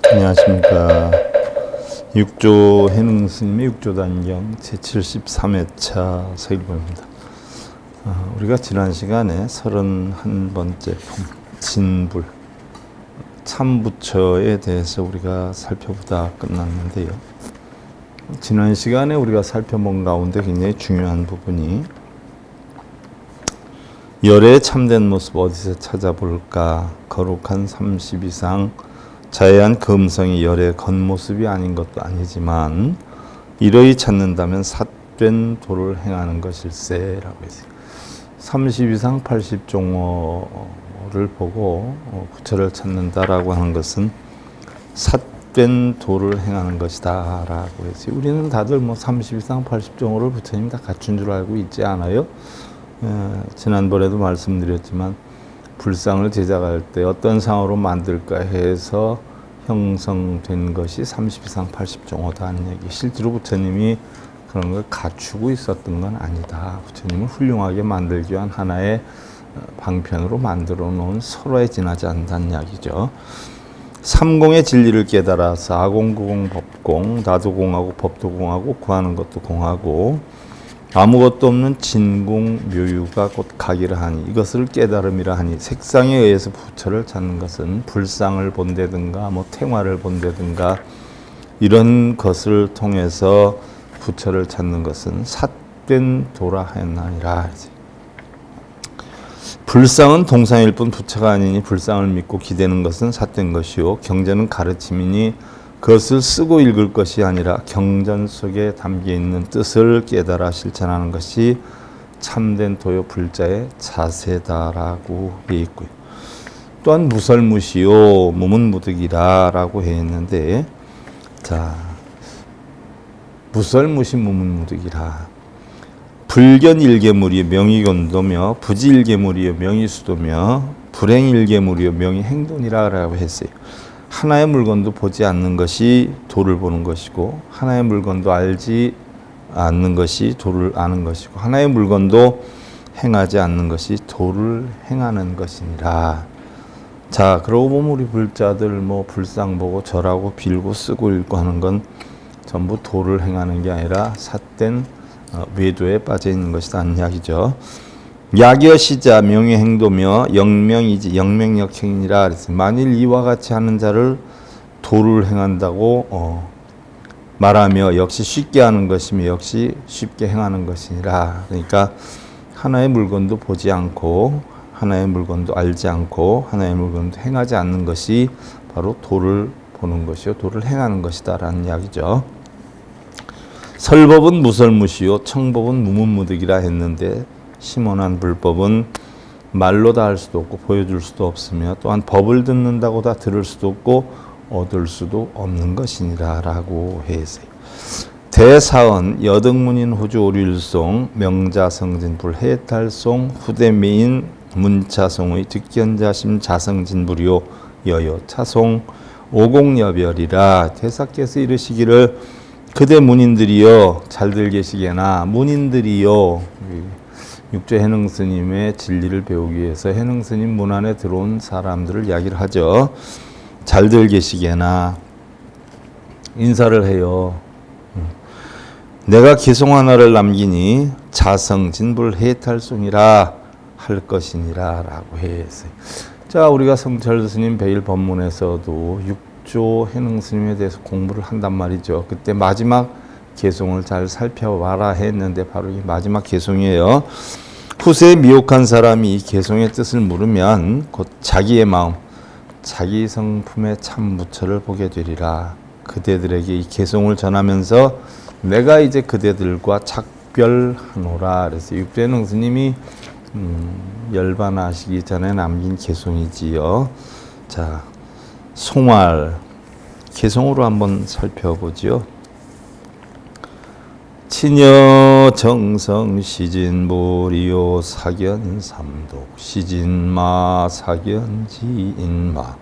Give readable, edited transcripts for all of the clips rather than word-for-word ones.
안녕하십니까. 육조 해능스님의 육조단경 제73회차 서일보입니다. 우리가 지난 시간에 31번째 진불 참부처에 대해서 우리가 살펴보다 끝났는데요. 지난 시간에 우리가 살펴본 가운데 굉장히 중요한 부분이 열의 참된 모습 어디서 찾아볼까? 거룩한 30 이상 자해한 금성이 열의 겉모습이 아닌 것도 아니지만 이러히 찾는다면 삿된 도를 행하는 것일세라고 했어요. 30 이상 80종어를 보고 부처를 찾는다라고 하는 것은 삿된 도를 행하는 것이다 라고 했어요. 우리는 다들 30 이상 80종어를 부처님 다 갖춘 줄 알고 있지 않아요? 지난번에도 말씀드렸지만 불상을 제작할 때 어떤 상으로 만들까 해서 형성된 것이 30 이상 80종어다는 얘기. 실제로 부처님이 그런 걸 갖추고 있었던 건 아니다. 부처님은 훌륭하게 만들기 위한 하나의 방편으로 만들어 놓은 서로에 지나지 않는다는 이야기죠. 삼공의 진리를 깨달아서 아공, 구공, 법공, 나도 공하고 법도 공하고 구하는 것도 공하고 아무것도 없는 진공 묘유가 곧 각이라 하니 이것을 깨달음이라 하니 색상에 의해서 부처를 찾는 것은 불상을 본다든가 태화를 본다든가 이런 것을 통해서 부처를 찾는 것은 삿된 도라 하였나니라. 불상은 동상일 뿐 부처가 아니니 불상을 믿고 기대는 것은 삿된 것이요 경전은 가르침이니 그것을 쓰고 읽을 것이 아니라 경전 속에 담겨있는 뜻을 깨달아 실천하는 것이 참된 도요 불자의 자세다라고 해 있고요. 또한 무설무시요 무문무득이라고 해 있는데, 자, 무설무시 무문무득이라. 불견일개물이요 명의견도며 부지일개물이요 명의수도며 불행일개물이요 명의행동이라고 했어요. 하나의 물건도 보지 않는 것이 도를 보는 것이고 하나의 물건도 알지 않는 것이 도를 아는 것이고 하나의 물건도 행하지 않는 것이 도를 행하는 것이니라. 자, 그러고 보면 우리 불자들 불상 보고 절하고 빌고 쓰고 읽고 하는 건 전부 도를 행하는 게 아니라 삿된 외도에 빠져 있는 것이라는 이야기죠. 약여시자 명의행도며 영명이지 영명역행이라 그랬어요. 만일 이와 같이 하는 자를 도를 행한다고 말하며 역시 쉽게 하는 것이며 역시 쉽게 행하는 것이니라. 그러니까 하나의 물건도 보지 않고 하나의 물건도 알지 않고 하나의 물건도 행하지 않는 것이 바로 도를 보는 것이요 도를 행하는 것이다 라는 이야기죠. 설법은 무설무시요 청법은 무문무득이라 했는데 심원한 불법은 말로 다 할 수도 없고 보여줄 수도 없으며 또한 법을 듣는다고 다 들을 수도 없고 얻을 수도 없는 것이니라 라고 했어요. 대사언 여등문인 호주 오류일송 명자성진불 해탈송 후대미인 문차송의 득견자심 자성진불이요 여요 차송 오공여별이라. 대사께서 이르시기를 그대 문인들이여 잘들 계시게나 문인들이여 육조 해능스님의 진리를 배우기 위해서 해능스님 문 안에 들어온 사람들을 이야기를 하죠. 잘들 계시게나 인사를 해요. 내가 기송 하나를 남기니 자성진불 해탈송이라 할 것이니라 라고 했어요. 자, 우리가 성철 스님 배일 법문에서도 육조 해능스님에 대해서 공부를 한단 말이죠. 그때 마지막 개송을 잘 살펴봐라 했는데 바로 이 마지막 개송이에요. 후세에 미혹한 사람이 이 개송의 뜻을 물으면 곧 자기의 마음, 자기 성품의 참 부처를 보게 되리라. 그대들에게 이 개송을 전하면서 내가 이제 그대들과 작별하노라. 그래서 육재능 스님이 열반하시기 전에 남긴 개송이지요. 자, 송활 개송으로 한번 살펴보지요. 친여 정성 시진보리요 사견삼독 시진마 사견지인마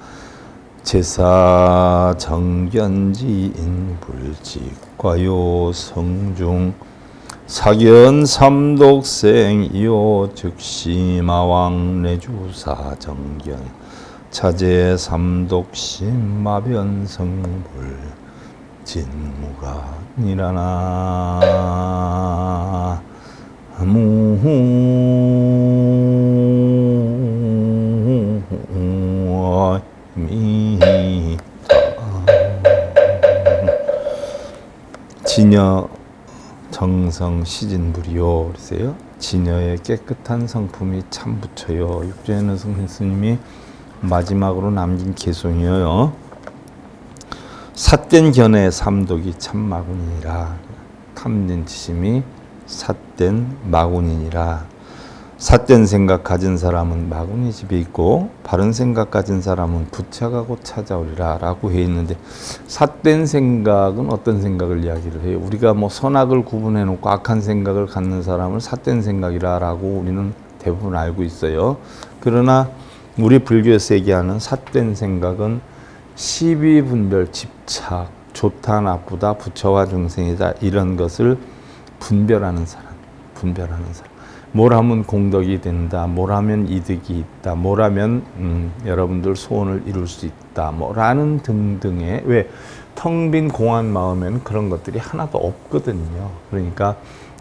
제사 정견지인 불직과요 성중 사견삼독생이요 즉시마왕 내주사 정견 차제 삼독심마변성불 진무가 니라나 무미타 진여 정성 시진불이요. 그러세요. 진여의 깨끗한 성품이 참 부처요. 육재는 스님이 마지막으로 남긴 개송이요. 삿된 견해 삼독이 참마군이니라. 탐진치심이 삿된 마군이니라. 삿된 생각 가진 사람은 마군이 집에 있고 바른 생각 가진 사람은 부처가 곧 찾아오리라 라고 해 있는데, 삿된 생각은 어떤 생각을 이야기를 해요? 우리가 뭐 선악을 구분해 놓고 악한 생각을 갖는 사람을 삿된 생각이라 라고 우리는 대부분 알고 있어요. 그러나 우리 불교에서 얘기하는 삿된 생각은 시비분별, 집착, 좋다 나쁘다, 부처와 중생이다, 이런 것을 분별하는 사람. 뭘 하면 공덕이 된다, 뭘 하면 이득이 있다, 뭘 하면 여러분들 소원을 이룰 수 있다, 뭐라는 등등의, 왜 텅 빈 공한 마음에는 그런 것들이 하나도 없거든요. 그러니까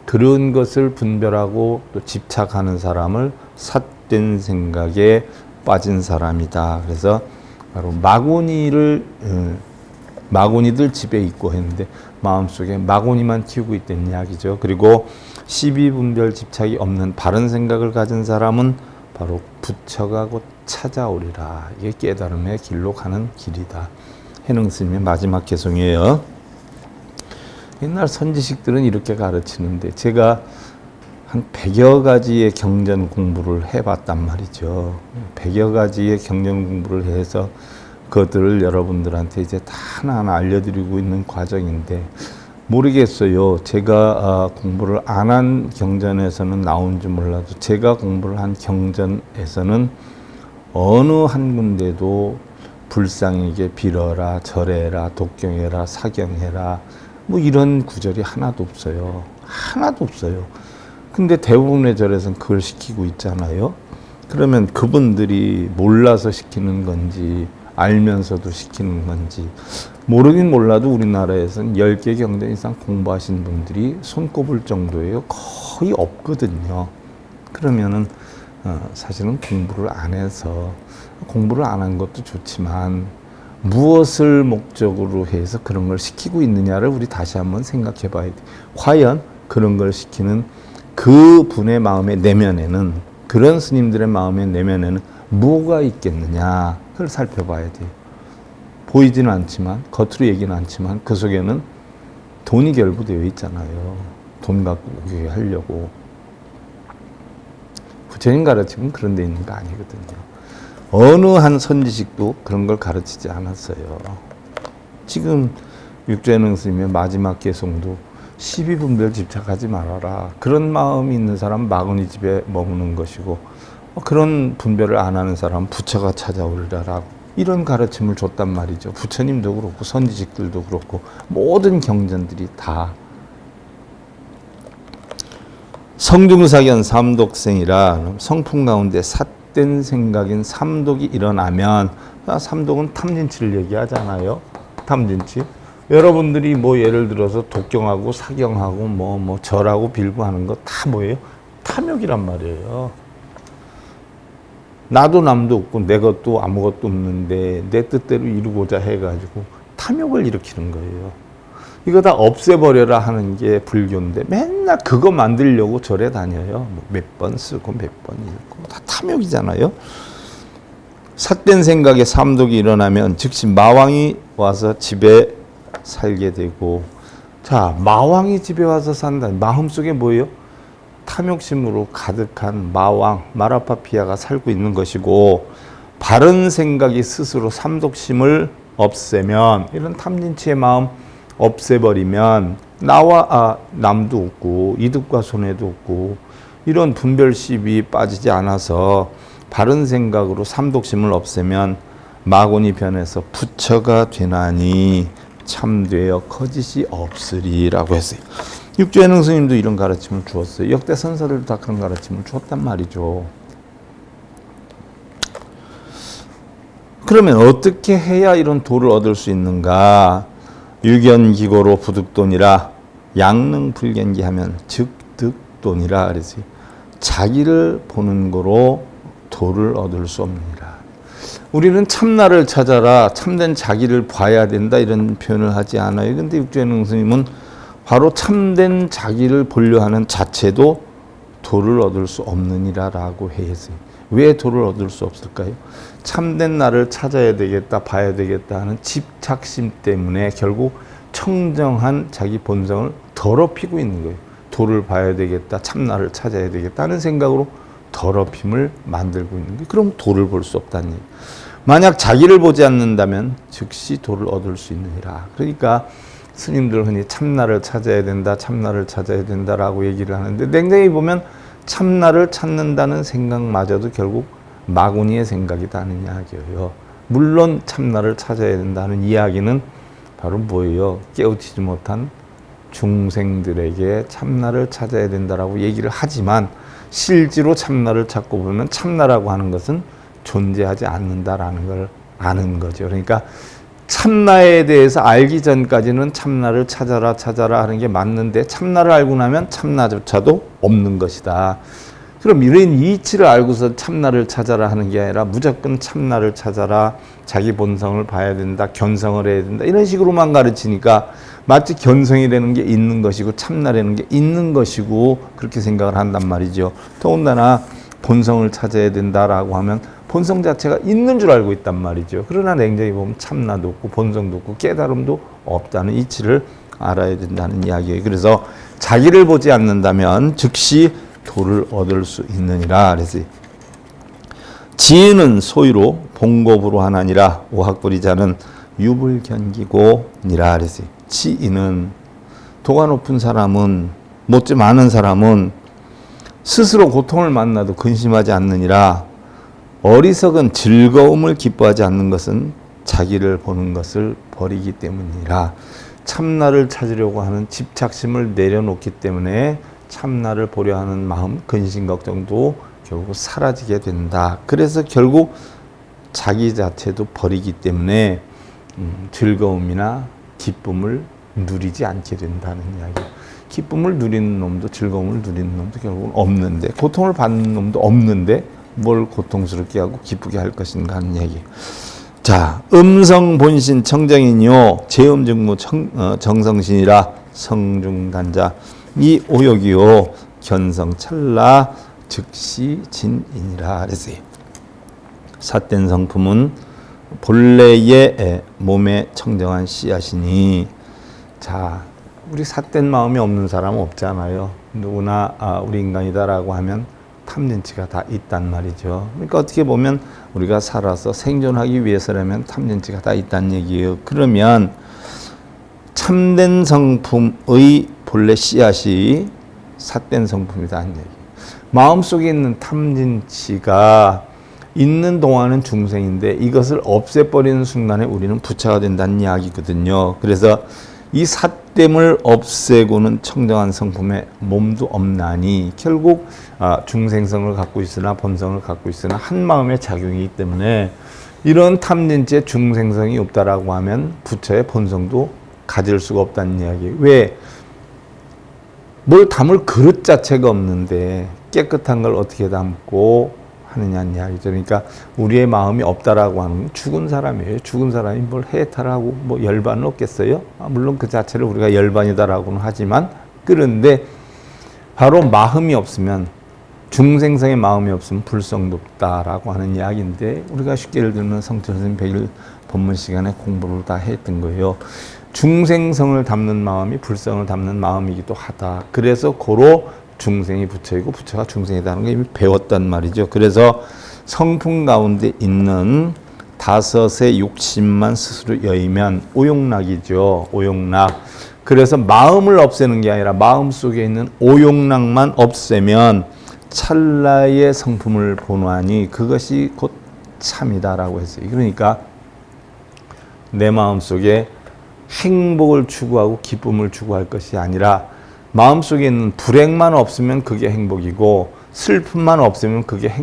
그런 것을 분별하고 또 집착하는 사람을 삿된 생각에 빠진 사람이다. 그래서 바로 마구니들 집에 있고 했는데 마음속에 마구니만 키우고 있다는 이야기죠. 그리고 시비분별 집착이 없는 바른 생각을 가진 사람은 바로 부처가 곧 찾아오리라. 이게 깨달음의 길로 가는 길이다. 해능스님의 마지막 개송이에요. 옛날 선지식들은 이렇게 가르치는데 제가 한 100여 가지의 경전 공부를 해봤단 말이죠. 100여 가지의 경전 공부를 해서 그것들을 여러분들한테 이제 다 하나하나 알려드리고 있는 과정인데, 모르겠어요. 제가 공부를 안 한 경전에서는 나온지 몰라도 제가 공부를 한 경전에서는 어느 한 군데도 불상에게 빌어라, 절해라, 독경해라, 사경해라 뭐 이런 구절이 하나도 없어요. 하나도 없어요. 근데 대부분의 절에서는 그걸 시키고 있잖아요. 그러면 그분들이 몰라서 시키는 건지 알면서도 시키는 건지 모르긴 몰라도 우리나라에서는 10개 경전 이상 공부하신 분들이 손꼽을 정도예요. 거의 없거든요. 그러면은 사실은 공부를 안 해서, 공부를 안 한 것도 좋지만 무엇을 목적으로 해서 그런 걸 시키고 있느냐를 우리 다시 한번 생각해 봐야 돼. 과연 그런 걸 시키는 그 분의 마음의 내면에는, 그런 스님들의 마음의 내면에는 뭐가 있겠느냐, 그걸 살펴봐야 돼요. 보이지는 않지만, 겉으로 얘기는 않지만 그 속에는 돈이 결부되어 있잖아요. 돈 갖고 오게 하려고. 부처님 가르침은 그런 데 있는 거 아니거든요. 어느 한 선지식도 그런 걸 가르치지 않았어요. 지금 육재능 스님의 마지막 개송도 시비분별 집착하지 말아라. 그런 마음이 있는 사람은 마구니 집에 머무는 것이고, 그런 분별을 안 하는 사람은 부처가 찾아오리라라고 이런 가르침을 줬단 말이죠. 부처님도 그렇고 선지식들도 그렇고 모든 경전들이 다. 성중사견 삼독생이라, 성품 가운데 삿된 생각인 삼독이 일어나면, 삼독은 탐진치를 얘기하잖아요. 탐진치. 여러분들이 뭐 예를 들어서 독경하고 사경하고 뭐 절하고 빌고 하는 거 다 뭐예요? 탐욕이란 말이에요. 나도 남도 없고 내 것도 아무것도 없는데 내 뜻대로 이루고자 해가지고 탐욕을 일으키는 거예요. 이거 다 없애버려라 하는 게 불교인데 맨날 그거 만들려고 절에 다녀요. 몇 번 쓰고 몇 번 읽고 다 탐욕이잖아요. 삿된 생각에 삼독이 일어나면 즉시 마왕이 와서 집에 살게 되고, 자, 마왕이 집에 와서 산다. 마음속에 뭐예요? 탐욕심으로 가득한 마왕, 마라파피아가 살고 있는 것이고, 바른 생각이 스스로 삼독심을 없애면, 이런 탐진치의 마음 없애버리면 나와 남도 없고 이득과 손해도 없고 이런 분별심이 빠지지 않아서 바른 생각으로 삼독심을 없애면 마곤이 변해서 부처가 되나니 참되어 거짓이 없으리라고 했어요. 육조현흥 스님도 이런 가르침을 주었어요. 역대 선사들도 다 그런 가르침을 주었단 말이죠. 그러면 어떻게 해야 이런 도를 얻을 수 있는가? 유견기고로 부득돈이라 양능불견기하면 즉득돈이라 그랬어요. 자기를 보는 거로 도를 얻을 수 없느니라. 우리는 참나를 찾아라, 참된 자기를 봐야 된다 이런 표현을 하지 않아요. 근데 육조현흥 스님은 바로 참된 자기를 보려 하는 자체도 도를 얻을 수 없느니라라고 했어요. 왜 도를 얻을 수 없을까요? 참된 나를 찾아야 되겠다, 봐야 되겠다 하는 집착심 때문에 결국 청정한 자기 본성을 더럽히고 있는 거예요. 도를 봐야 되겠다, 참나를 찾아야 되겠다 하는 생각으로 더럽힘을 만들고 있는 거예요. 그럼 도를 볼 수 없다는 얘기예요. 만약 자기를 보지 않는다면 즉시 도를 얻을 수 있느니라. 그러니까 스님들 흔히 참나를 찾아야 된다, 참나를 찾아야 된다라고 얘기를 하는데, 냉정히 보면 참나를 찾는다는 생각마저도 결국 마구니의 생각이다는 이야기예요. 물론 참나를 찾아야 된다는 이야기는 바로 뭐예요? 깨우치지 못한 중생들에게 참나를 찾아야 된다라고 얘기를 하지만 실제로 참나를 찾고 보면 참나라고 하는 것은 존재하지 않는다라는 걸 아는 거죠. 그러니까 참나에 대해서 알기 전까지는 참나를 찾아라 하는 게 맞는데 참나를 알고 나면 참나조차도 없는 것이다. 그럼 이런 이치를 알고서 참나를 찾아라 하는 게 아니라 무조건 참나를 찾아라, 자기 본성을 봐야 된다, 견성을 해야 된다 이런 식으로만 가르치니까 마치 견성이라는 게 있는 것이고 참나라는 게 있는 것이고 그렇게 생각을 한단 말이죠. 더군다나 본성을 찾아야 된다라고 하면 본성 자체가 있는 줄 알고 있단 말이죠. 그러나 냉정히 보면 참나도 없고 본성도 없고 깨달음도 없다는 이치를 알아야 된다는 이야기예요. 그래서 자기를 보지 않는다면 즉시 도를 얻을 수 있느니라 그랬어요. 지혜는 소위로 봉급으로 하나니라 오학불이자는 유불견기고 니라 그랬어요. 지혜는 도가 높은 사람은 못지 많은 사람은 스스로 고통을 만나도 근심하지 않느니라. 어리석은 즐거움을 기뻐하지 않는 것은 자기를 보는 것을 버리기 때문이라. 참나를 찾으려고 하는 집착심을 내려놓기 때문에 참나를 보려 하는 마음, 근심, 걱정도 결국 사라지게 된다. 그래서 결국 자기 자체도 버리기 때문에 즐거움이나 기쁨을 누리지 않게 된다는 이야기예요. 기쁨을 누리는 놈도 즐거움을 누리는 놈도 결국은 없는데, 고통을 받는 놈도 없는데 뭘 고통스럽게 하고 기쁘게 할 것인가 하는 얘기예요. 자, 음성 본신 청정이니요 제음증무 정성신이라 성중단자 이 오욕이요 견성 찰나 즉시 진이니라 그랬어요. 삿된 성품은 본래의 몸에 청정한 씨앗이니, 자, 우리 삿된 마음이 없는 사람은 없잖아요. 누구나 우리 인간이다라고 하면 탐진치가 다 있단 말이죠. 그러니까 어떻게 보면 우리가 살아서 생존하기 위해서라면 탐진치가 다 있다는 얘기예요. 그러면 참된 성품의 본래 씨앗이 삿된 성품이다는 얘기예요. 마음속에 있는 탐진치가 있는 동안은 중생인데 이것을 없애버리는 순간에 우리는 부처가 된다는 이야기거든요. 그래서 이 삿됨을 없애고는 청정한 성품에 몸도 없나니 결국 중생성을 갖고 있으나 본성을 갖고 있으나 한 마음의 작용이기 때문에 이런 탐진치에 중생성이 없다라고 하면 부처의 본성도 가질 수가 없다는 이야기예요. 왜? 뭘 담을 그릇 자체가 없는데 깨끗한 걸 어떻게 담고 하느냐는 이야기죠. 그러니까 우리의 마음이 없다라고 하는 건 죽은 사람이에요. 죽은 사람이 뭘 해탈하고 뭐 열반은 없겠어요? 물론 그 자체를 우리가 열반이다라고는 하지만, 그런데 바로 마음이 없으면 중생성의 마음이 없으면 불성도 없다라고 하는 이야기인데 우리가 쉽게 예를 들면 성철 선생님 100일 법문 시간에 공부를 다 했던 거예요. 중생성을 담는 마음이 불성을 담는 마음이기도 하다. 그래서 고로 중생이 부처이고 부처가 중생이라는 걸 이미 배웠단 말이죠. 그래서 성품 가운데 있는 다섯의 욕심만 스스로 여의면 오용락이죠. 오용락. 그래서 마음을 없애는 게 아니라 마음 속에 있는 오용락만 없애면 찰나의 성품을 본하니 그것이 곧 참이다라고 했어요. 그러니까 내 마음 속에 행복을 추구하고 기쁨을 추구할 것이 아니라 마음속에 있는 불행만 없으면 그게 행복이고 슬픔만 없으면 그게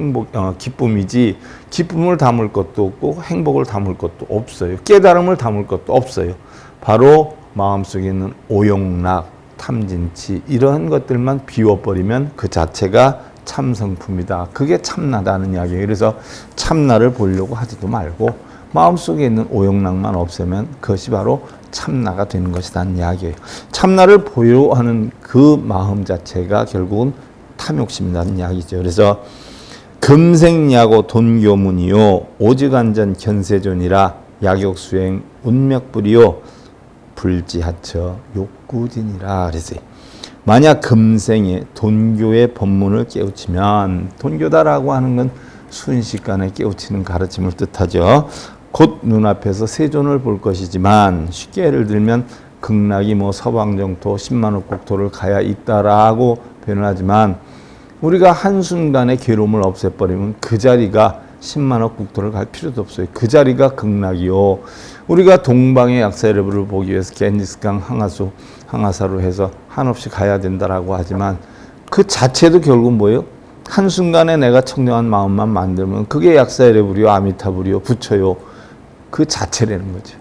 기쁨이지 기쁨을 담을 것도 없고 행복을 담을 것도 없어요. 깨달음을 담을 것도 없어요. 바로 마음속에 있는 오용락, 탐진치 이런 것들만 비워버리면 그 자체가 참성품이다. 그게 참나다는 이야기예요. 그래서 참나를 보려고 하지도 말고 마음속에 있는 오용락만 없애면 그것이 바로 참나가 되는 것이라는 이야기예요. 참나를 보려고 하는 그 마음 자체가 결국은 탐욕심이라는 이야기죠. 그래서 금생야고 돈교문이요 오직안전 견세존이라 약욕수행 운맥불이요 불지하처 욕구진이라 그랬어요. 만약 금생에 돈교의 법문을 깨우치면 돈교다라고 하는 건 순식간에 깨우치는 가르침을 뜻하죠. 곧 눈앞에서 세존을 볼 것이지만 쉽게 예를 들면 극락이 서방정토 10만억 국토를 가야 있다라고 표현하지만 우리가 한순간에 괴로움을 없애버리면 그 자리가 10만억 국토를 갈 필요도 없어요. 그 자리가 극락이요. 우리가 동방의 약사여러분을 보기 위해서 겐지스강 항하사로 해서 한없이 가야 된다라고 하지만 그 자체도 결국 뭐예요? 한순간에 내가 청정한 마음만 만들면 그게 약사여러분이요 아미타불이요 부처요. 그 자체라는 거죠.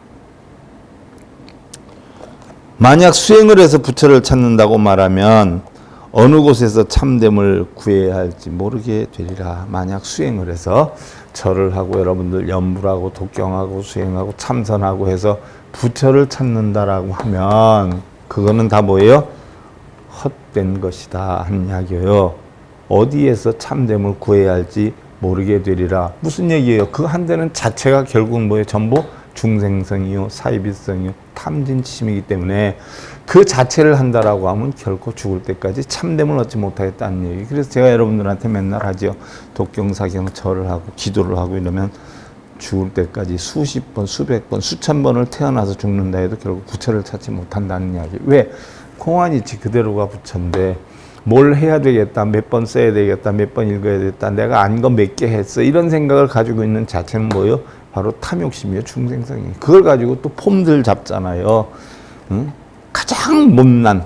만약 수행을 해서 부처를 찾는다고 말하면 어느 곳에서 참됨을 구해야 할지 모르게 되리라. 만약 수행을 해서 절을 하고 여러분들 연불하고 독경하고 수행하고 참선하고 해서 부처를 찾는다라고 하면 그거는 다 뭐예요? 헛된 것이다 하는 이야기예요. 어디에서 참됨을 구해야 할지 모르게 되리라. 무슨 얘기예요? 그 한 대는 자체가 결국은 뭐예요? 전부 중생성이요, 사이비성이요, 탐진치심이기 때문에 그 자체를 한다라고 하면 결코 죽을 때까지 참됨을 얻지 못하겠다는 얘기. 그래서 제가 여러분들한테 맨날 하죠. 독경사경 절을 하고 기도를 하고 이러면 죽을 때까지 수십 번, 수백 번, 수천 번을 태어나서 죽는다 해도 결국 부처를 찾지 못한다는 이야기. 왜? 공안이치 그대로가 부처인데 뭘 해야 되겠다, 몇 번 써야 되겠다, 몇 번 읽어야 되겠다, 내가 안 거 몇 개 했어 이런 생각을 가지고 있는 자체는 뭐예요? 바로 탐욕심이에요. 중생성이. 그걸 가지고 또 폼들 잡잖아요. 응? 가장 못난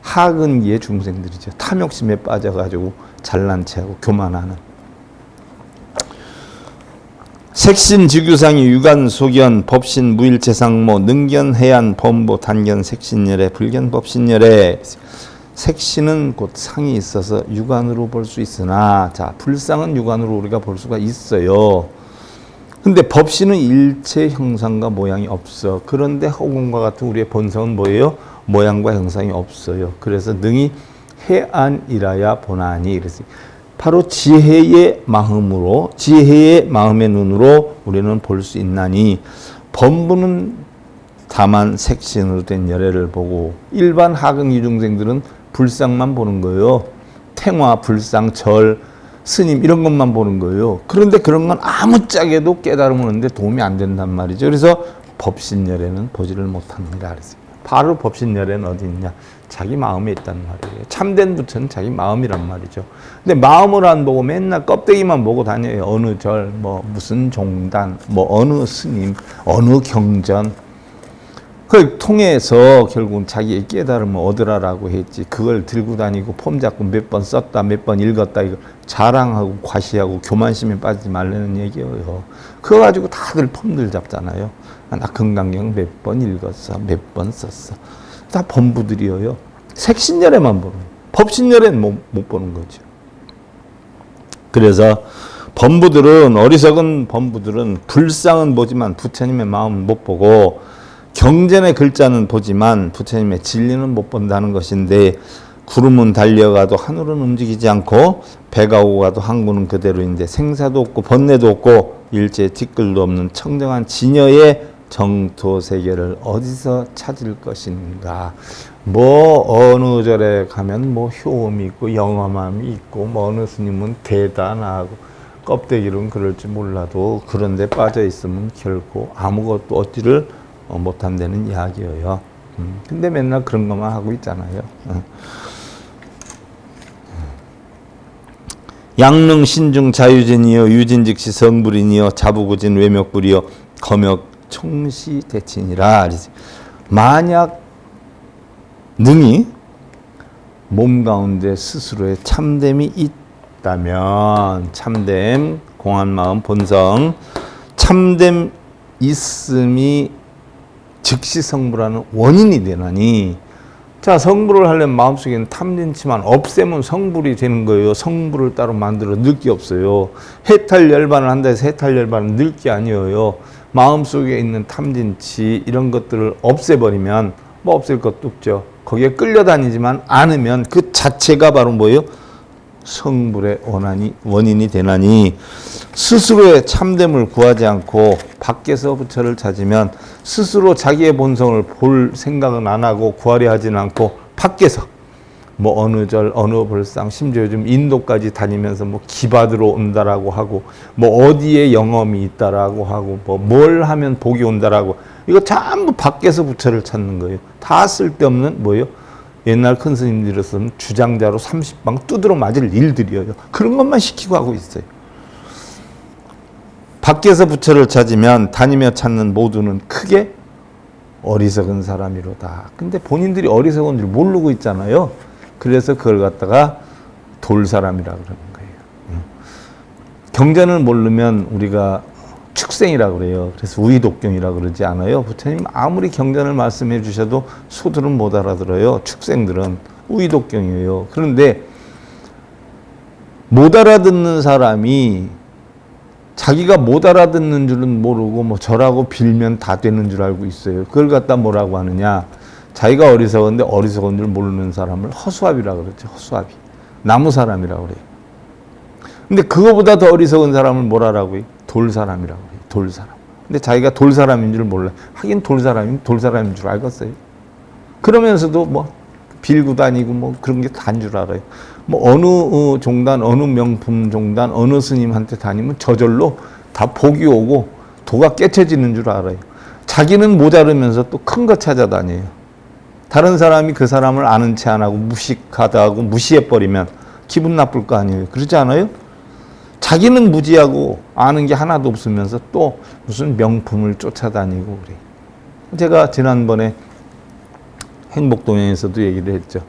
하근기의 중생들이죠. 탐욕심에 빠져가지고 잘난 체하고 교만하는. 색신 지규상이 유관 소견 법신 무일체상모 능견 해안 범보 단견 색신열애 불견 법신열애. 색신은 곧 상이 있어서 육안으로 볼 수 있으나 자 불상은 육안으로 우리가 볼 수가 있어요. 근데 법신은 일체 형상과 모양이 없어. 그런데 허공과 같은 우리의 본성은 뭐예요? 모양과 형상이 없어요. 그래서 능히 해안이라야 보나니 그랬어요. 바로 지혜의 마음으로 지혜의 마음의 눈으로 우리는 볼 수 있나니 범부는 다만 색신으로 된 열애를 보고 일반 하근기 중생들은 불상만 보는 거예요. 탱화, 불상, 절, 스님 이런 것만 보는 거예요. 그런데 그런 건 아무짝에도 깨달음 오는데 도움이 안 된단 말이죠. 그래서 법신열애는 보지를 못합니다. 그랬어요. 바로 법신열애는 어디 있냐? 자기 마음에 있단 말이에요. 참된 부처는 자기 마음이란 말이죠. 근데 마음을 안 보고 맨날 껍데기만 보고 다녀요. 어느 절, 무슨 종단, 어느 스님, 어느 경전. 그걸 통해서 결국은 자기의 깨달음을 얻으라라고 했지. 그걸 들고 다니고 폼 잡고 몇 번 썼다, 몇 번 읽었다 이거 자랑하고 과시하고 교만심에 빠지지 말라는 얘기예요. 그거 가지고 다들 폼들 잡잖아요. 나 금강경 몇 번 읽었어, 몇 번 썼어. 다 범부들이에요. 색신열애만 보는 거예요. 법신열애는 못 보는 거죠. 그래서 범부들은 어리석은 범부들은 불상은 보지만 부처님의 마음은 못 보고 경전의 글자는 보지만 부처님의 진리는 못 본다는 것인데 구름은 달려가도 하늘은 움직이지 않고 배가 오고 가도 항구는 그대로인데 생사도 없고 번뇌도 없고 일제 티끌도 없는 청정한 진여의 정토 세계를 어디서 찾을 것인가. 뭐 어느 절에 가면 뭐 효험이 있고 영험함이 있고 뭐 어느 스님은 대단하고 껍데기로는 그럴지 몰라도 그런 데 빠져 있으면 결코 아무것도 얻지를 못한다는 이야기예요. 근데 맨날 그런 것만 하고 있잖아요. 양릉 신중 자유진이여 유진즉시 성불이니여 자부구진 외명불이여 검역 총시 대친이라. 만약 능히 몸 가운데 스스로의 참됨이 있다면, 참됨, 공한 마음, 본성, 참됨 있음이 즉시 성불하는 원인이 되나니. 자, 성불을 하려면 마음속에는 탐진치만 없애면 성불이 되는 거예요. 성불을 따로 만들어 늘 게 없어요. 해탈 열반을 한다 해서 해탈 열반은 늘 게 아니에요. 마음속에 있는 탐진치 이런 것들을 없애버리면 뭐 없앨 것도 없죠. 거기에 끌려다니지만 않으면 그 자체가 바로 뭐예요? 성불의 원인이 되나니. 스스로의 참됨을 구하지 않고 밖에서 부처를 찾으면 스스로 자기의 본성을 볼 생각은 안 하고 구하려 하지는 않고 밖에서 뭐 어느 절 어느 벌상 심지어 요즘 인도까지 다니면서 뭐 기받으러 온다라고 하고 뭐 어디에 영험이 있다라고 하고 뭐 뭘 하면 복이 온다라고, 이거 전부 밖에서 부처를 찾는 거예요. 다 쓸데없는 뭐예요? 옛날 큰 스님들이었으면 주장자로 30방 두드러 맞을 일들이에요. 그런 것만 시키고 하고 있어요. 밖에서 부처를 찾으면 다니며 찾는 모두는 크게 어리석은 사람이로다. 근데 본인들이 어리석은 줄 모르고 있잖아요. 그래서 그걸 갖다가 돌사람이라 그러는 거예요. 경전을 모르면 우리가 축생이라 그래요. 그래서 우의독경이라 그러지 않아요. 부처님 아무리 경전을 말씀해 주셔도 소들은 못 알아들어요. 축생들은 우의독경이에요. 그런데 못 알아듣는 사람이 자기가 못 알아듣는 줄은 모르고 뭐 저라고 빌면 다 되는 줄 알고 있어요. 그걸 갖다 뭐라고 하느냐. 자기가 어리석은데 어리석은 줄 모르는 사람을 허수아비라 그러죠. 허수아비. 나무 사람이라고 그래요. 근데 그거보다 더 어리석은 사람을 뭐라라고요? 돌사람이라고 해요. 돌사람. 근데 자기가 돌사람인 줄 몰라. 하긴 돌사람이면 돌사람인 줄 알겠어요. 그러면서도 뭐 빌고 다니고 뭐 그런 게 다인 줄 알아요. 뭐 어느 종단, 어느 명품 종단, 어느 스님한테 다니면 저절로 다 복이 오고 도가 깨쳐지는 줄 알아요. 자기는 모자르면서 또 큰 거 찾아다녀요. 다른 사람이 그 사람을 아는 체 안 하고 무식하다고 무시해버리면 기분 나쁠 거 아니에요. 그러지 않아요? 자기는 무지하고 아는 게 하나도 없으면서 또 무슨 명품을 쫓아다니고 그래요. 제가 지난번에 행복동행에서도 얘기를 했죠.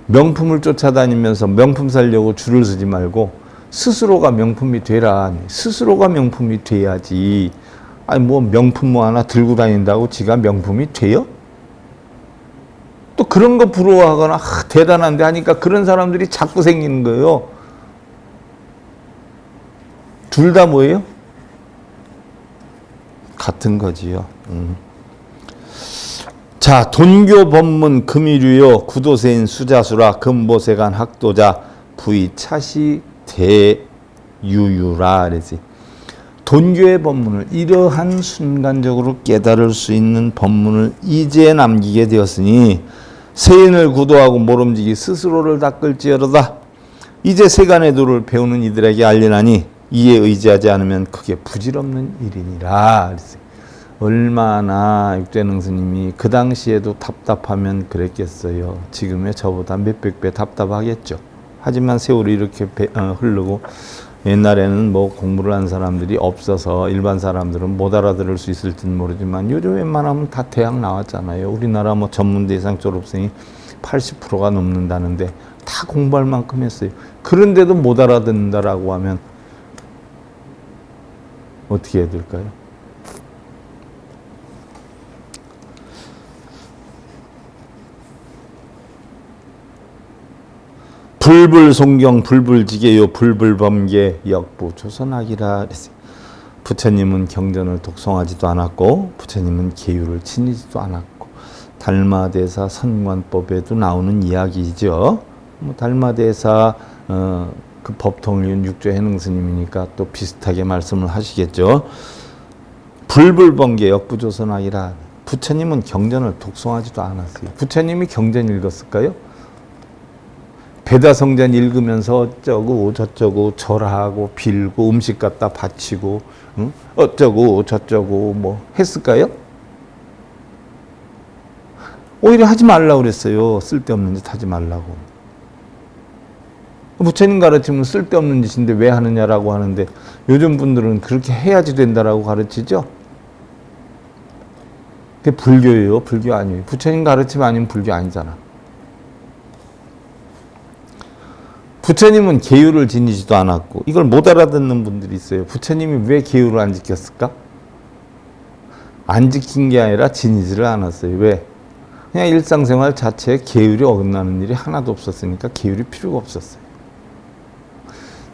명품을 쫓아다니면서 명품 살려고 줄을 서지 말고 스스로가 명품이 되라. 스스로가 명품이 돼야지. 아니 뭐 명품 뭐 하나 들고 다닌다고 지가 명품이 돼요? 또 그런 거 부러워하거나 대단한데 하니까 그런 사람들이 자꾸 생기는 거예요. 둘 다 뭐예요? 같은 거지요. 자, 돈교 법문 금이류요 구도세인 수자수라 금보세간 학도자 부의 차시 대유유라 그러지. 돈교의 법문을 이러한 순간적으로 깨달을 수 있는 법문을 이제 남기게 되었으니 세인을 구도하고 모름지기 스스로를 닦을지어로다. 이제 세간의 도를 배우는 이들에게 알리나니 이에 의지하지 않으면 그게 부질없는 일이니라 그랬어요. 얼마나 육대능 스님이 그 당시에도 답답하면 그랬겠어요. 지금의 저보다 몇백 배 답답하겠죠. 하지만 세월이 이렇게 흐르고 옛날에는 뭐 공부를 한 사람들이 없어서 일반 사람들은 못 알아들을 수 있을지는 모르지만 요즘 웬만하면 다 대학 나왔잖아요. 우리나라 뭐 전문대 이상 졸업생이 80%가 넘는다는데 다 공부할 만큼 했어요. 그런데도 못 알아듣는다라고 하면 어떻게 해야 될까요? 불불송경 불불지계요 불불범계 역부 조선하기라 그랬어요. 부처님은 경전을 독송하지도 않았고 부처님은 계율을 지니지도 않았고 달마대사 선관법에도 나오는 이야기죠. 뭐 달마대사 그 법통리은 육조 해능스님이니까 또 비슷하게 말씀을 하시겠죠. 불불번개 역부조선학이라. 부처님은 경전을 독송하지도 않았어요. 부처님이 경전 읽었을까요? 배다성전 읽으면서 어쩌고 저쩌고 절하고 빌고 음식 갖다 바치고 어쩌고 저쩌고 뭐 했을까요? 오히려 하지 말라고 그랬어요. 쓸데없는 짓 하지 말라고. 부처님 가르치면 쓸데없는 짓인데 왜 하느냐라고 하는데 요즘 분들은 그렇게 해야지 된다라고 가르치죠. 그게 불교예요. 불교 아니에요. 부처님 가르침 아니면 불교 아니잖아. 부처님은 계율을 지니지도 않았고 이걸 못 알아듣는 분들이 있어요. 부처님이 왜 계율을 안 지켰을까? 안 지킨 게 아니라 지니지를 않았어요. 왜? 그냥 일상생활 자체에 계율이 어긋나는 일이 하나도 없었으니까 계율이 필요가 없었어요.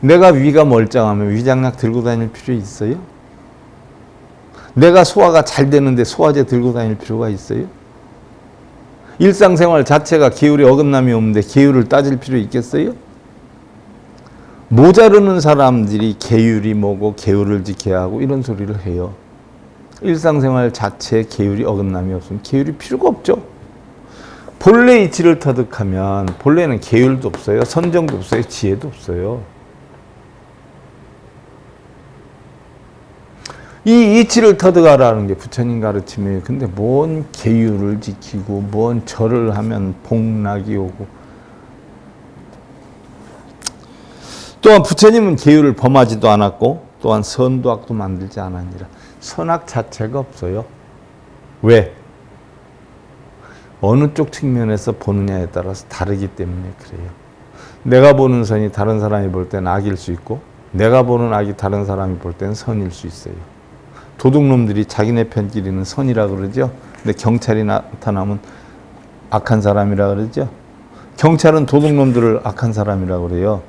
내가 위가 멀쩡하면 위장약 들고 다닐 필요 있어요? 내가 소화가 잘 되는데 소화제 들고 다닐 필요가 있어요? 일상생활 자체가 계율이 어긋남이 없는데 계율을 따질 필요 있겠어요? 모자르는 사람들이 계율이 뭐고 계율을 지켜야 하고 이런 소리를 해요. 일상생활 자체에 계율이 어긋남이 없으면 계율이 필요가 없죠. 본래 이치를 터득하면 본래는 계율도 없어요. 선정도 없어요. 지혜도 없어요. 이 이치를 터득하라는 게 부처님 가르침이에요. 근데 뭔 계율을 지키고 뭔 절을 하면 복락이 오고. 또한 부처님은 계율을 범하지도 않았고 또한 선도학도 만들지 않았니라. 선악 자체가 없어요. 왜? 어느 쪽 측면에서 보느냐에 따라서 다르기 때문에 그래요. 내가 보는 선이 다른 사람이 볼 때는 악일 수 있고 내가 보는 악이 다른 사람이 볼 때는 선일 수 있어요. 도둑놈들이 자기네 편끼리는 선이라 그러죠. 근데 경찰이 나타나면 악한 사람이라 그러죠. 경찰은 도둑놈들을 악한 사람이라 그래요.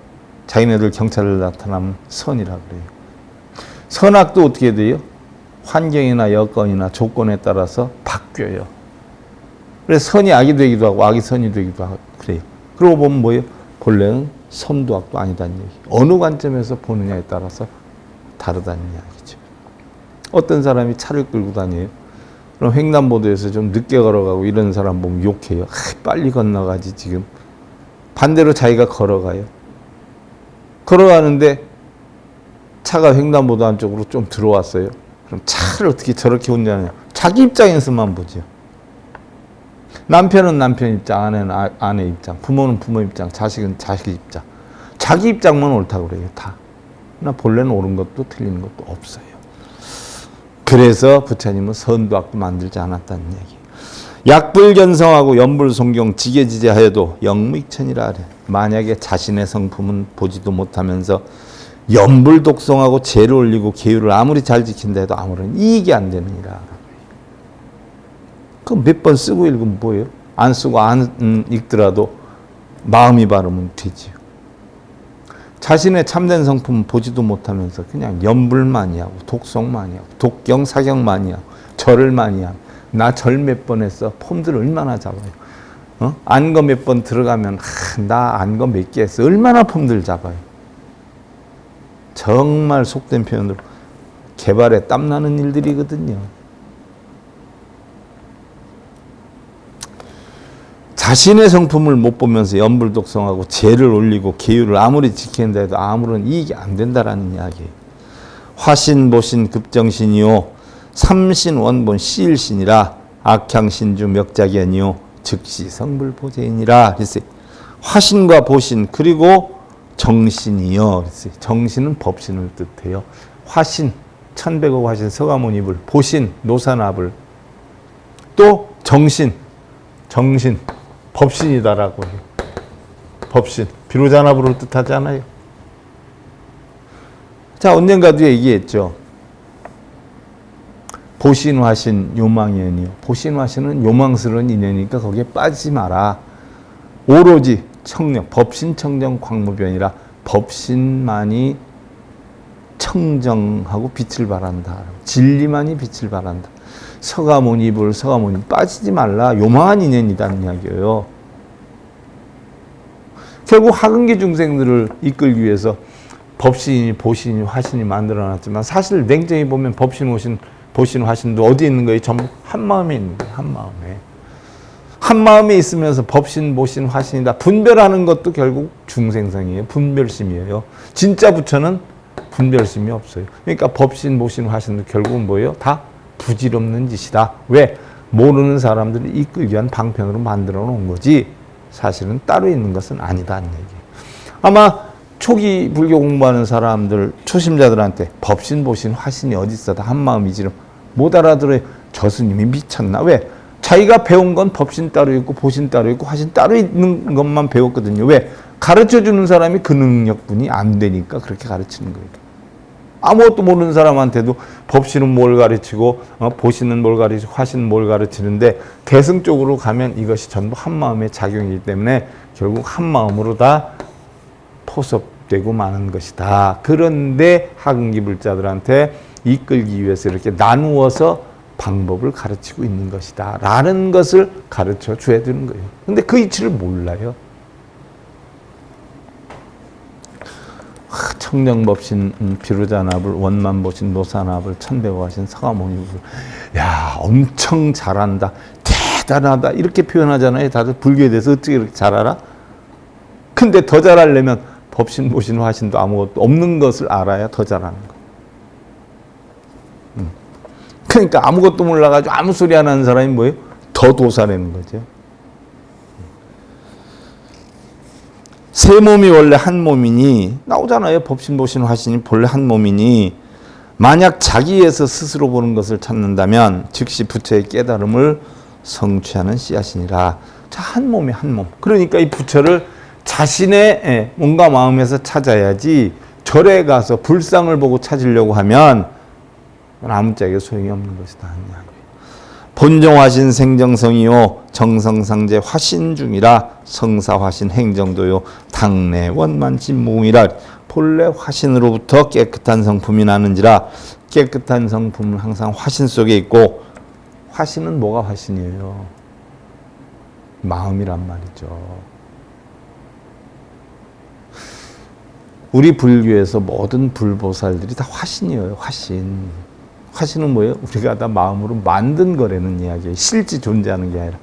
자기네들 경찰을 나타나면 선이라 그래요. 선악도 어떻게 돼요? 환경이나 여건이나 조건에 따라서 바뀌어요. 그래서 선이 악이 되기도 하고 악이 선이 되기도 하고 그래요. 그러고 보면 뭐예요? 본래는 선도 악도 아니다는 얘기. 어느 관점에서 보느냐에 따라서 다르다는 이야기죠. 어떤 사람이 차를 끌고 다녀요. 그럼 횡단보도에서 좀 늦게 걸어가고 이런 사람 보면 욕해요. 빨리 건너가지 지금. 반대로 자기가 걸어가요. 걸어가는데 차가 횡단보도 안쪽으로 좀 들어왔어요. 그럼 차를 어떻게 저렇게 운전하냐. 자기 입장에서만 보죠. 남편은 남편 입장, 아내는 아내 입장, 부모는 부모 입장, 자식은 자식 입장. 자기 입장만 옳다고 그래요. 다. 그러나 본래는 옳은 것도 틀리는 것도 없어요. 그래서 부처님은 선도학도 만들지 않았다는 얘기. 약불견성하고 연불송경 지게지제하여도 영무익천이라 하래. 만약에 자신의 성품은 보지도 못하면서 연불독송하고 제를 올리고 계율을 아무리 잘 지킨다 해도 아무런 이익이 안 되느니라. 그럼 몇 번 쓰고 읽으면 뭐예요? 안 쓰고 안 읽더라도 마음이 바르면 되지요. 자신의 참된 성품은 보지도 못하면서 그냥 연불 많이 하고 독송 많이 하고 독경 사경 많이 하고 절을 많이 하고 나 절 몇 번 했어. 폼들 얼마나 잡아요. 안거 몇 번 들어가면 나 안거 몇 개 했어. 얼마나 폼들 잡아요. 정말 속된 표현으로 개발에 땀나는 일들이거든요. 자신의 성품을 못 보면서 연불독성하고 제를 올리고 계율을 아무리 지킨다 해도 아무런 이익이 안 된다라는 이야기예요. 화신, 보신, 급정신이요 삼신, 원본, 시일신이라 악향신주, 멱자견이요 즉시 성불보제이니라 그랬어요. 화신과 보신 그리고 정신이요 그랬어요. 정신은 법신을 뜻해요. 화신, 천백억 화신, 서가모니불, 보신, 노사나불, 또 정신, 정신, 법신이다라고 해요. 법신, 비로자나불을 뜻하지 않아요. 자, 언젠가도 얘기했죠. 보신, 화신, 요망의 인이요. 보신, 화신은 요망스러운 인연이니까 거기에 빠지지 마라. 오로지 청령, 법신, 청정, 광무변이라 법신만이 청정하고 빛을 발한다. 진리만이 빛을 발한다. 서가모니불, 서가모니 빠지지 말라. 요망한 인연이라는 이야기예요. 결국 하근기 중생들을 이끌기 위해서 법신이, 보신이, 화신이 만들어놨지만 사실 냉정히 보면 법신, 보신, 화신도 어디에 있는 거예요? 전부 한마음에 있는 거예요. 한마음에. 한마음에 있으면서 법신, 보신, 화신이다. 분별하는 것도 결국 중생성이에요. 분별심이에요. 진짜 부처는 분별심이 없어요. 그러니까 법신, 보신, 화신도 결국은 뭐예요? 다 부질없는 짓이다. 왜? 모르는 사람들을 이끌기 위한 방편으로 만들어 놓은 거지 사실은 따로 있는 것은 아니다는 얘기예요. 아마 초기 불교 공부하는 사람들, 초심자들한테 법신, 보신, 화신이 어디 있어? 다 한마음이지. 못 알아들어요. 저 스님이 미쳤나? 왜? 자기가 배운 건 법신 따로 있고 보신 따로 있고 화신 따로 있는 것만 배웠거든요. 왜? 가르쳐주는 사람이 그 능력분이 안 되니까 그렇게 가르치는 거예요. 아무것도 모르는 사람한테도 법신은 뭘 가르치고 보신은 뭘 가르치고 화신은 뭘 가르치는데 대승적으로 가면 이것이 전부 한마음의 작용이기 때문에 결국 한마음으로 다 포섭되고 마는 것이다. 그런데 하근기 불자들한테 이끌기 위해서 이렇게 나누어서 방법을 가르치고 있는 것이다 라는 것을 가르쳐 줘야 되는 거예요. 근데 그 이치를 몰라요. 청정법신, 비루자나불, 원만보신, 노사나불, 천백화신, 서가모니불. 야, 엄청 잘한다, 대단하다 이렇게 표현하잖아요. 다들 불교에 대해서 어떻게 이렇게 잘 알아? 근데 더 잘하려면 법신, 보신, 화신도 아무것도 없는 것을 알아야 더 잘하는 거예요. 그러니까 아무것도 몰라가지고 아무 소리 안 하는 사람이 뭐예요? 더 도사내는 거죠. 세 몸이 원래 한 몸이니 나오잖아요. 법신, 보신, 화신이 본래 한 몸이니 만약 자기에서 스스로 보는 것을 찾는다면 즉시 부처의 깨달음을 성취하는 씨앗이니라. 자, 한 몸이 한 몸. 그러니까 이 부처를 자신의 몸과 마음에서 찾아야지 절에 가서 불상을 보고 찾으려고 하면 아무짝에 소용이 없는 것이다. 본정화신 생정성이요 정성상제 화신중이라 성사화신 행정도요 당내 원만진무이라. 본래 화신으로부터 깨끗한 성품이 나는지라. 깨끗한 성품은 항상 화신 속에 있고 화신은 뭐가 화신이에요? 마음이란 말이죠. 우리 불교에서 모든 불보살들이 다 화신이에요. 화신. 화신은 뭐예요? 우리가 다 마음으로 만든 거라는 이야기예요. 실제 존재하는 게 아니라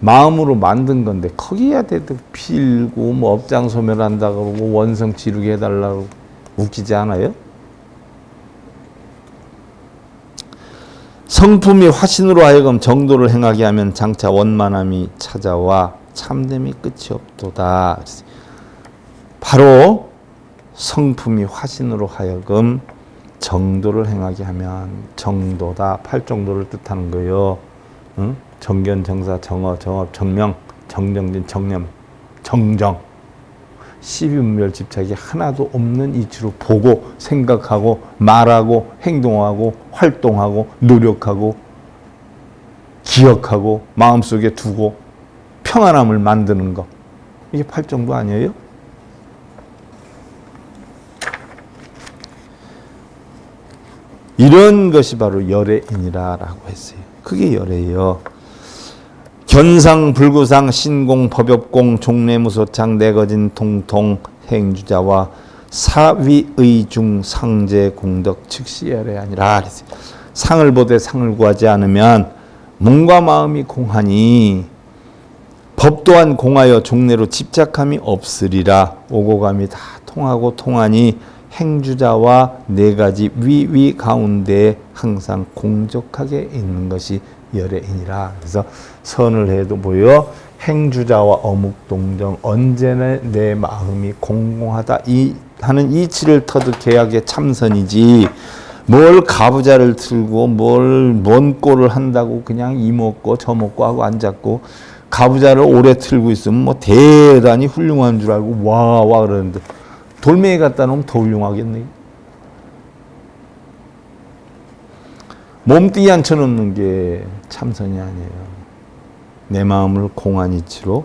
마음으로 만든 건데 거기야 대도 빌고 뭐 업장소멸한다고 그러고 원성 지르게 해달라고 웃기지 않아요? 성품이 화신으로 하여금 정도를 행하게 하면 장차 원만함이 찾아와 참됨이 끝이 없도다. 바로 성품이 화신으로 하여금 정도를 행하게 하면, 정도다 팔정도를 뜻하는 거예요. 응? 정견, 정사, 정어, 정업, 정명, 정정진, 정념, 정정. 12분별 집착이 하나도 없는 이치로 보고 생각하고 말하고 행동하고 활동하고 노력하고 기억하고 마음속에 두고 평안함을 만드는 것. 이게 팔정도 아니에요? 이런 것이 바로 열애인이라고 했어요. 그게 열애예요. 견상, 불구상, 신공, 법엽공, 종래무소창, 내거진, 통통, 행주자와 사위의중, 상제, 공덕, 즉시 열애하니라. 상을 보되 상을 구하지 않으면 몸과 마음이 공하니 법 또한 공하여 종래로 집착함이 없으리라. 오고감이 다 통하고 통하니 행주자와 네 가지 위위 가운데에 항상 공적하게 있는 것이 열애이니라. 그래서 선을 해도 뭐요? 행주자와 어묵동정 언제나 내 마음이 공공하다 하는 이치를 터득해야게 참선이지. 뭘 가부자를 들고 뭔 꼴을 한다고 그냥 이 먹고 저 먹고 하고 앉았고 가부자를 오래 틀고 있으면 뭐 대단히 훌륭한 줄 알고 와 그러는데 돌멩이 갖다 놓으면 더 훌륭하겠네. 몸뚱이 앉혀놓는 게 참선이 아니에요. 내 마음을 공한 이치로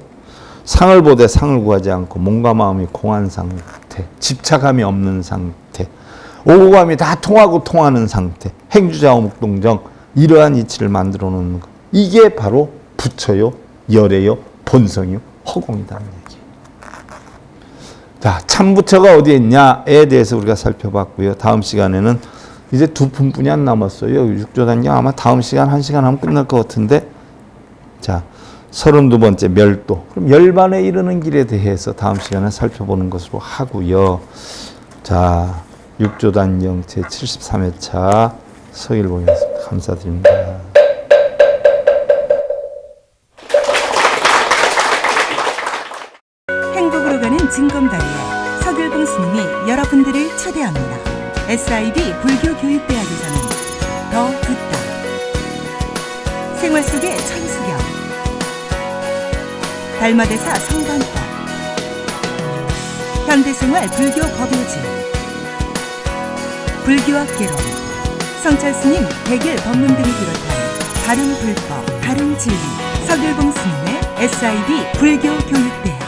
상을 보되 상을 구하지 않고 몸과 마음이 공한 상태, 집착함이 없는 상태, 오고감이 다 통하고 통하는 상태, 행주자오묵동정, 이러한 이치를 만들어 놓는 것. 이게 바로 부처요, 열애요, 본성이요, 허공이다는 얘기예요. 자, 참부처가 어디에 있냐에 대해서 우리가 살펴봤고요. 다음 시간에는 이제 두 품뿐이 안 남았어요. 6조단경 아마 다음 시간 1시간 하면 끝날 것 같은데, 자, 32번째 멸도. 그럼 열반에 이르는 길에 대해서 다음 시간에 살펴보는 것으로 하고요. 자, 6조단경 제73회차 서일봉이었습니다. 감사드립니다. 행복으로 가는 징검다리에 서길봉 스님이 여러분들을 초대합니다. SIB 불교교육대학에서는 더 듣다, 생활 속의 천수경, 달마대사 성관법, 현대생활 불교 법요지, 불교학개론, 성찰스님 백일 법문 등을 비롯한 다른 불법, 다른 진리, 서길봉 스님의 SIB 불교교육대학.